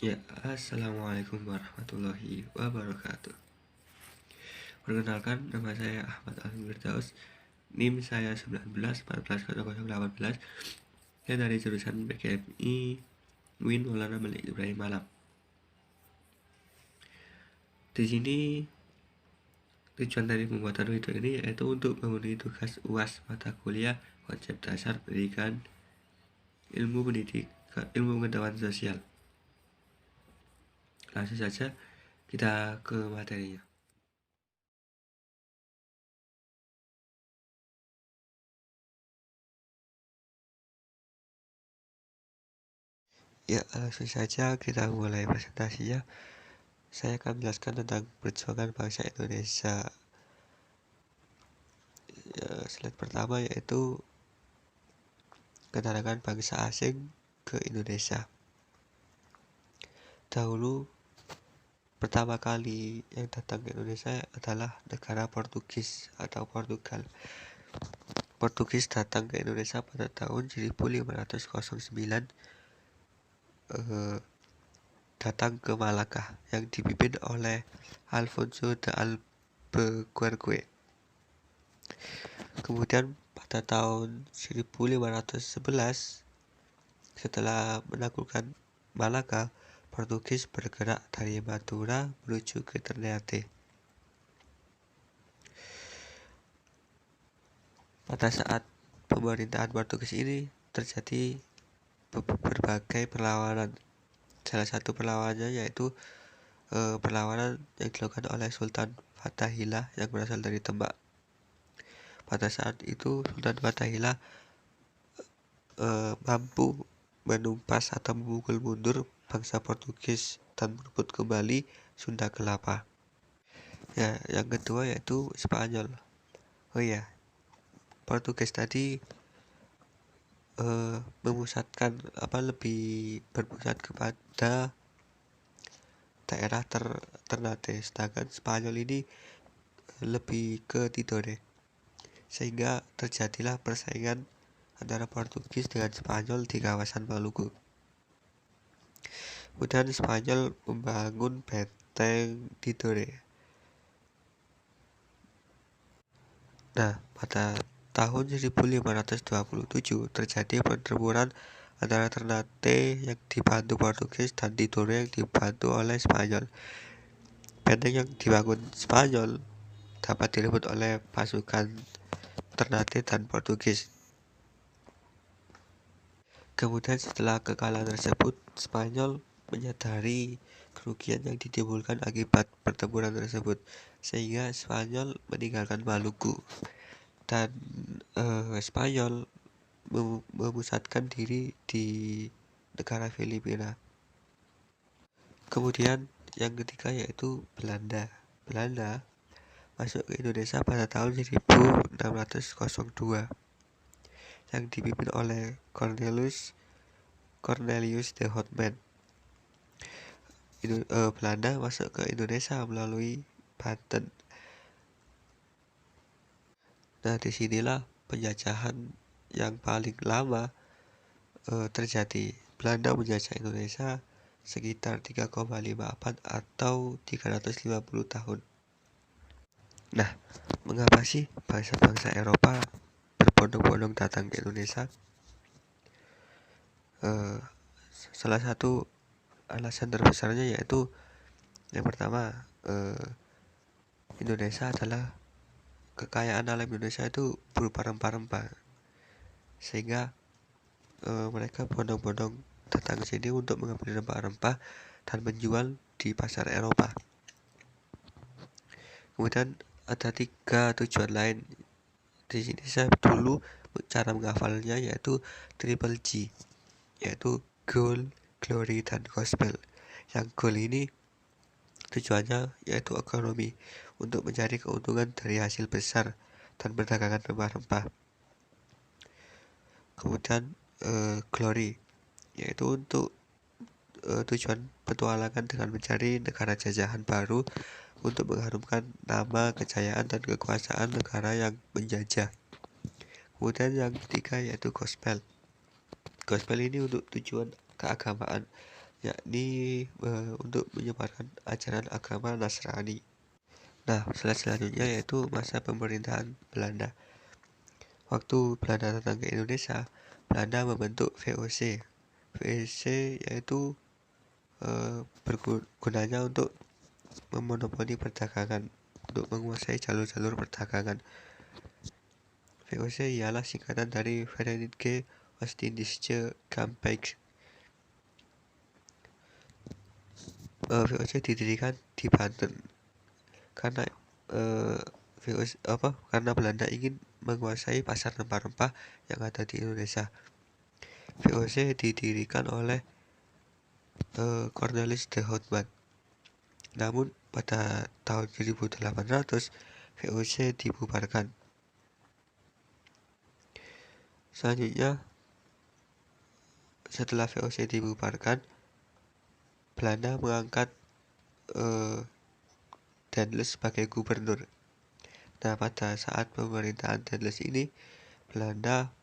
Ya, assalamualaikum warahmatullahi wabarakatuh. Perkenalkan, nama saya Ahmad Alvin Firdaus. NIM saya 19144018 dan dari jurusan PKMI Win Maulana Malik Ibrahim Malam. Di sini tujuan dari pembuatan video ini yaitu untuk memenuhi tugas UAS mata kuliah konsep dasar pendidikan ilmu pengetahuan sosial. Langsung saja kita ke materinya. Ya, langsung saja kita mulai presentasinya. Saya akan menjelaskan tentang perjuangan bangsa Indonesia. Ya, slide pertama yaitu kedatangan bangsa asing ke Indonesia. Dahulu pertama kali yang datang ke Indonesia adalah negara Portugis atau Portugal. Portugis datang ke Indonesia pada tahun 1509, datang ke Malaka yang dipimpin oleh Alfonso de Albuquerque. Kemudian pada tahun 1511, setelah menaklukkan Malaka, Portugis bergerak dari Madura menuju ke Ternate. Pada saat pemerintahan Portugis ini terjadi berbagai perlawanan. Salah satu perlawanannya yaitu perlawanan yang dilakukan oleh Sultan Fathahillah yang berasal dari Demak. Pada saat itu Sultan Fathahillah mampu menumpas atau memukul mundur bangsa Portugis dan merebut kembali Sunda Kelapa. Ya, yang kedua yaitu Spanyol. Oh ya, Portugis tadi memusatkan lebih berpusat kepada daerah Ternate, sedangkan Spanyol ini lebih ke Tidore, sehingga terjadilah persaingan antara Portugis dengan Spanyol di kawasan Maluku. Kemudian Spanyol membangun benteng Tidore. Nah, pada tahun 1527 terjadi pertempuran antara Ternate yang dibantu Portugis dan Tidore yang dibantu oleh Spanyol. Benteng yang dibangun Spanyol dapat direbut oleh pasukan Ternate dan Portugis. Kemudian setelah kekalahan tersebut, Spanyol menyadari kerugian yang ditimbulkan akibat pertempuran tersebut, sehingga Spanyol meninggalkan Maluku dan Spanyol memusatkan diri di negara Filipina. Kemudian yang ketiga yaitu Belanda. Belanda masuk ke Indonesia pada tahun 1602 yang dipimpin oleh Cornelius de Houtman. Belanda masuk ke Indonesia melalui Banten. Nah, disinilah penjajahan yang paling lama terjadi. Belanda menjajah Indonesia sekitar 3,54 atau 350 tahun. Nah, mengapa sih bangsa-bangsa Eropa berbondong-bondong datang ke Indonesia? Salah satu alasan terbesarnya yaitu yang pertama, Indonesia adalah kekayaan alam Indonesia itu berupa rempah-rempah, sehingga mereka bondong-bondong datang ke sini untuk mengambil rempah-rempah dan menjual di pasar Eropa. Kemudian ada 3 tujuan lain. Di sini saya dulu cara menghafalnya yaitu triple G, yaitu gold, glory, dan gospel. Yang gold ini tujuannya yaitu ekonomi, untuk mencari keuntungan dari hasil besar dan perdagangan rempah-rempah. Kemudian glory, yaitu untuk tujuan petualangan dengan mencari negara jajahan baru untuk mengharumkan nama, kejayaan, dan kekuasaan negara yang menjajah. Kemudian yang ketiga yaitu gospel. Gospel ini untuk tujuan keagamaan, yakni untuk menyebarkan ajaran agama Nasrani. Nah, selanjutnya yaitu masa pemerintahan Belanda. Waktu Belanda datang ke Indonesia, Belanda membentuk VOC. VOC yaitu bergunanya untuk memonopoli perdagangan, untuk menguasai jalur-jalur perdagangan. VOC ialah singkatan dari Verenigde Oost-Indische Compagnie. VOC didirikan di Banten karena karena Belanda ingin menguasai pasar rempah-rempah yang ada di Indonesia. VOC didirikan oleh Cornelis de Houtman. Namun pada tahun 1800 VOC dibubarkan. Selanjutnya, setelah VOC dibubarkan, Belanda mengangkat Daendels sebagai gubernur. Nah, pada saat pemerintahan Daendels ini, Belanda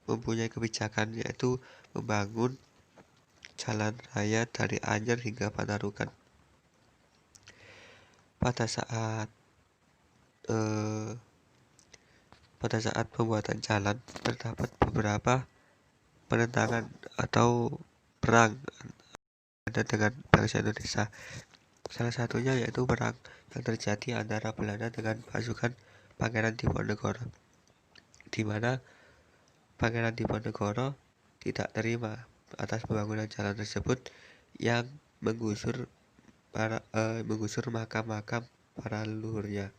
mempunyai kebijakan yaitu membangun jalan raya dari Anyer hingga Panarukan. Pada saat pembuatan jalan terdapat beberapa penentangan atau perang dengan bangsa Indonesia. Salah satunya yaitu perang yang terjadi antara Belanda dengan pasukan Pangeran Diponegoro, di mana Pangeran Diponegoro tidak terima atas pembangunan jalan tersebut yang menggusur makam-makam para leluhurnya.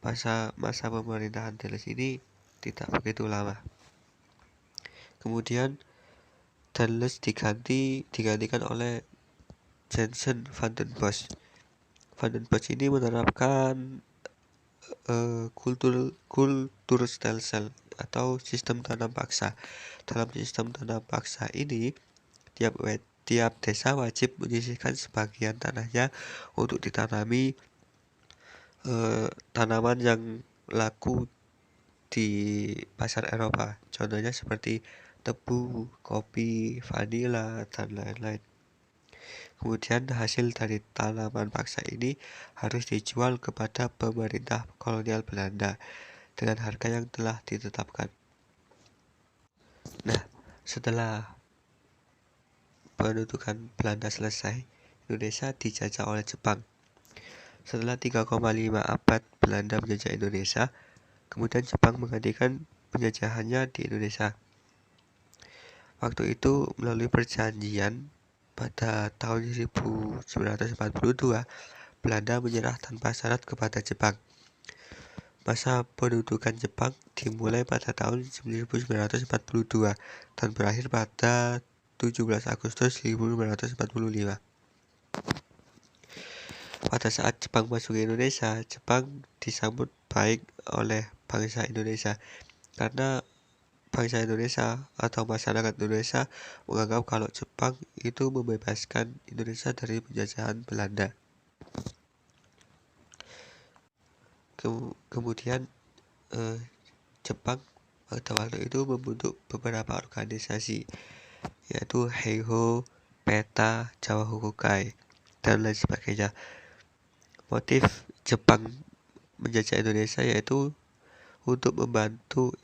Masa pemerintahan Daendels ini tidak begitu lama. Kemudian Daendels digantikan oleh Jansen van den Bosch. Van den Bosch ini menerapkan kulturstelsel atau sistem tanam paksa. Dalam sistem tanam paksa ini, tiap desa wajib menyisihkan sebagian tanahnya untuk ditanami tanaman yang laku di pasar Eropa. Contohnya seperti tebu, kopi, vanila, dan lain-lain. Kemudian hasil dari tanaman paksa ini harus dijual kepada pemerintah kolonial Belanda dengan harga yang telah ditetapkan. Nah, setelah pendudukan Belanda selesai, Indonesia dijajah oleh Jepang. Setelah 3,5 abad Belanda menjajah Indonesia, kemudian Jepang menggantikan penjajahannya di Indonesia. Waktu itu melalui perjanjian pada tahun 1942, Belanda menyerah tanpa syarat kepada Jepang. Masa pendudukan Jepang dimulai pada tahun 1942 dan berakhir pada 17 Agustus 1945. Pada saat Jepang masuk ke Indonesia, Jepang disambut baik oleh bangsa Indonesia karena bangsa Indonesia atau masyarakat Indonesia menganggap kalau Jepang itu membebaskan Indonesia dari penjajahan Belanda. Kemudian Jepang pada waktu itu membentuk beberapa organisasi, yaitu Heiho, PETA, Jawa Hokukai, dan lain sebagainya. Motif Jepang menjajah Indonesia yaitu untuk membantu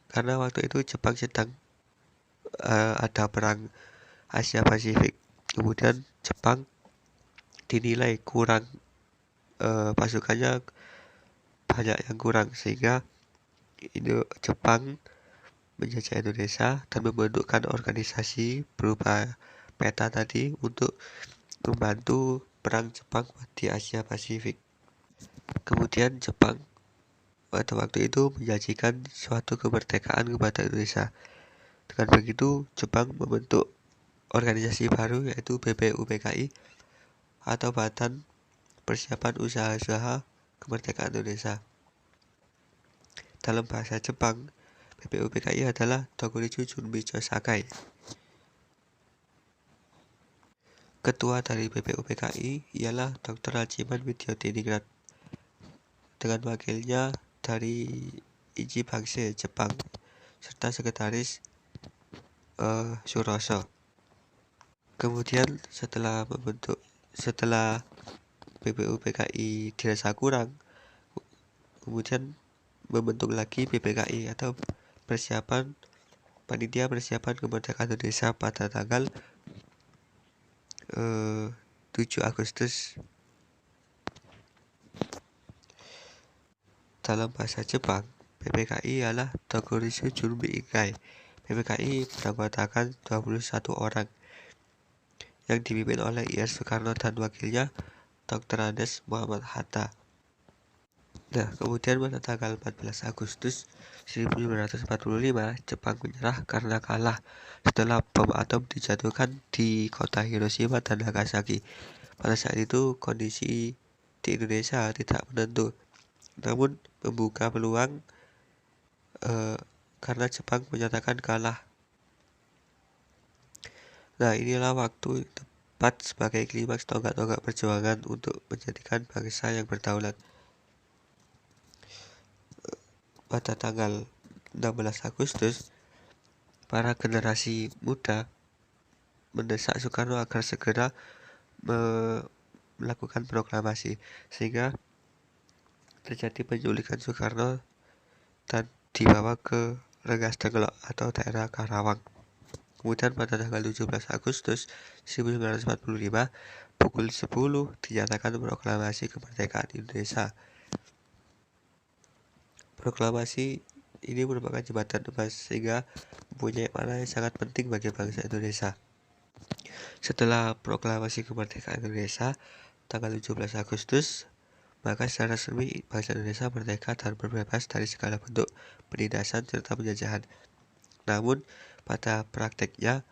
karena waktu itu Jepang sedang ada perang Asia Pasifik. Kemudian Jepang dinilai kurang pasukannya banyak yang kurang, sehingga Jepang menjajah Indonesia dan membentukkan organisasi berupa PETA tadi untuk membantu perang Jepang di Asia Pasifik. Kemudian Jepang pada waktu itu menjanjikan suatu kemerdekaan kepada Indonesia. Dengan begitu, Jepang membentuk organisasi baru yaitu BPUPKI atau Badan Persiapan Usaha-usaha Kemerdekaan Indonesia. Dalam bahasa Jepang, BPUPKI adalah Tokurichu Junbicho Sakai. Ketua dari BPUPKI ialah Dr. Hachiman Widyodiningrat dengan wakilnya dari Ichibangse Jepang serta sekretaris Suroso. Kemudian setelah PPU PKI dirasa kurang, kemudian membentuk lagi PPKI atau panitia persiapan kemerdekaan Indonesia pada tanggal 7 Agustus. Dalam bahasa Jepang, PPKI ialah Tokurisu Junbi Ikai. PPKI beranggotakan 21 orang yang dipimpin oleh IR Soekarno dan wakilnya Dr. Andes Muhammad Hatta. Nah, kemudian pada tanggal 14 Agustus 1945, Jepang menyerah karena kalah setelah bom atom dijatuhkan di kota Hiroshima dan Nagasaki. Pada saat itu, kondisi di Indonesia tidak menentu, namun membuka peluang karena Jepang menyatakan kalah. Nah, inilah waktu tepat sebagai klimaks tonggak-tonggak perjuangan untuk menjadikan bangsa yang berdaulat. Pada tanggal 16 Agustus, para generasi muda mendesak Soekarno agar segera melakukan proklamasi, sehingga terjadi penculikan Soekarno dan dibawa ke Rengas Dengklok atau daerah Karawang. Kemudian pada tanggal 17 Agustus 1945, pukul 10 dinyatakan proklamasi kemerdekaan Indonesia. Proklamasi ini merupakan jembatan emas sehingga mempunyai makna yang sangat penting bagi bangsa Indonesia. Setelah proklamasi kemerdekaan Indonesia tanggal 17 Agustus, maka secara resmi bangsa Indonesia merdeka dan berbebas dari segala bentuk penindasan serta penjajahan. Namun, pada prakteknya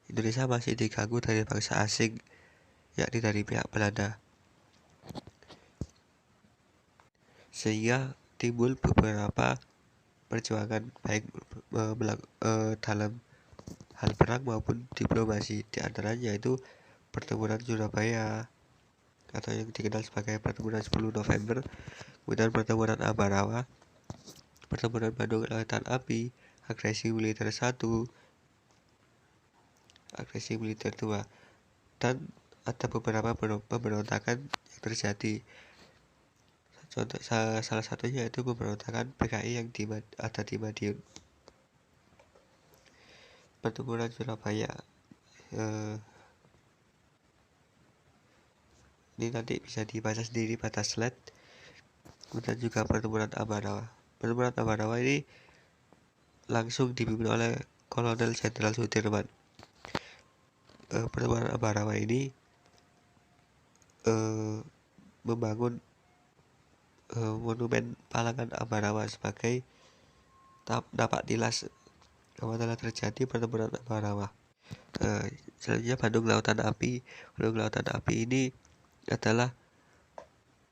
Indonesia masih diganggu dari bangsa asing, yakni dari pihak Belanda. Sehingga timbul beberapa perjuangan baik dalam hal perang maupun diplomasi. Di antaranya yaitu pertempuran Surabaya atau yang dikenal sebagai pertempuran 10 November, kemudian pertempuran Ambarawa, pertempuran Bandung Lautan Api, agresi militer 1, agresi militer 2, dan ada beberapa pemberontakan yang terjadi. Contoh salah satunya yaitu pemberontakan PKI yang ada di Madiun. Pertempuran Surabaya ini nanti bisa dibaca sendiri pada slide. Kemudian juga pertempuran Ambarawa. Pertempuran Ambarawa ini langsung dipimpin oleh Kolonel Jenderal Sudirman. Pertempuran Ambarawa ini membangun monumen Palangan Ambarawa sebagai napak tilas bahwa telah terjadi pertempuran Ambarawa. Selanjutnya Bandung Lautan Api. Bandung Lautan Api ini adalah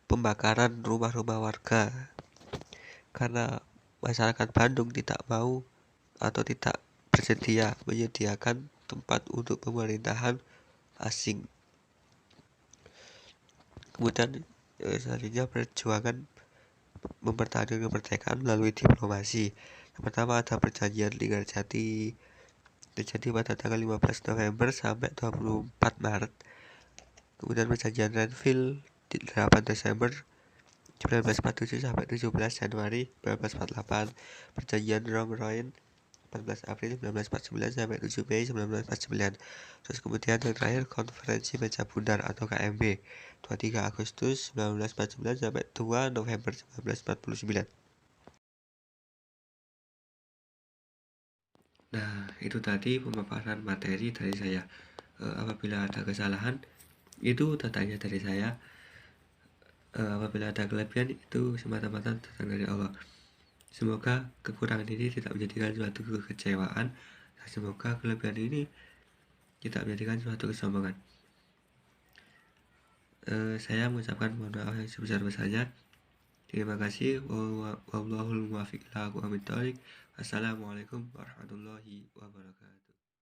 pembakaran rumah-rumah warga karena masyarakat Bandung tidak mau atau tidak bersedia menyediakan tempat untuk pemerintahan asing. Kemudian selanjutnya perjuangan mempertahankan kemerdekaan melalui diplomasi. Yang pertama ada perjanjian Linggarjati terjadi pada tanggal 15 November sampai 24 Maret. Kemudian perjanjian Renville di 8 Desember 1947 sampai 17 Januari 1948. Perjanjian Rongroen 14 April 1949 sampai 7 Mei 1949. Terus kemudian yang terakhir Konferensi Meja Bundar atau KMB 23 Agustus 1949 sampai 2 November 1949. Nah, itu tadi pemaparan materi dari saya. Apabila ada kesalahan, itu datanya dari saya. Apabila ada kelebihan, itu semata-mata datang dari Allah. Semoga kekurangan ini tidak menjadikan suatu kekecewaan, dan semoga kelebihan ini tidak menjadikan suatu kesombongan. Saya mengucapkan mohon maaf yang sebesar-besarnya. Terima kasih. Wallahul muwaffiq ila aqwamit thoriq. Wassalamualaikum warahmatullahi wabarakatuh.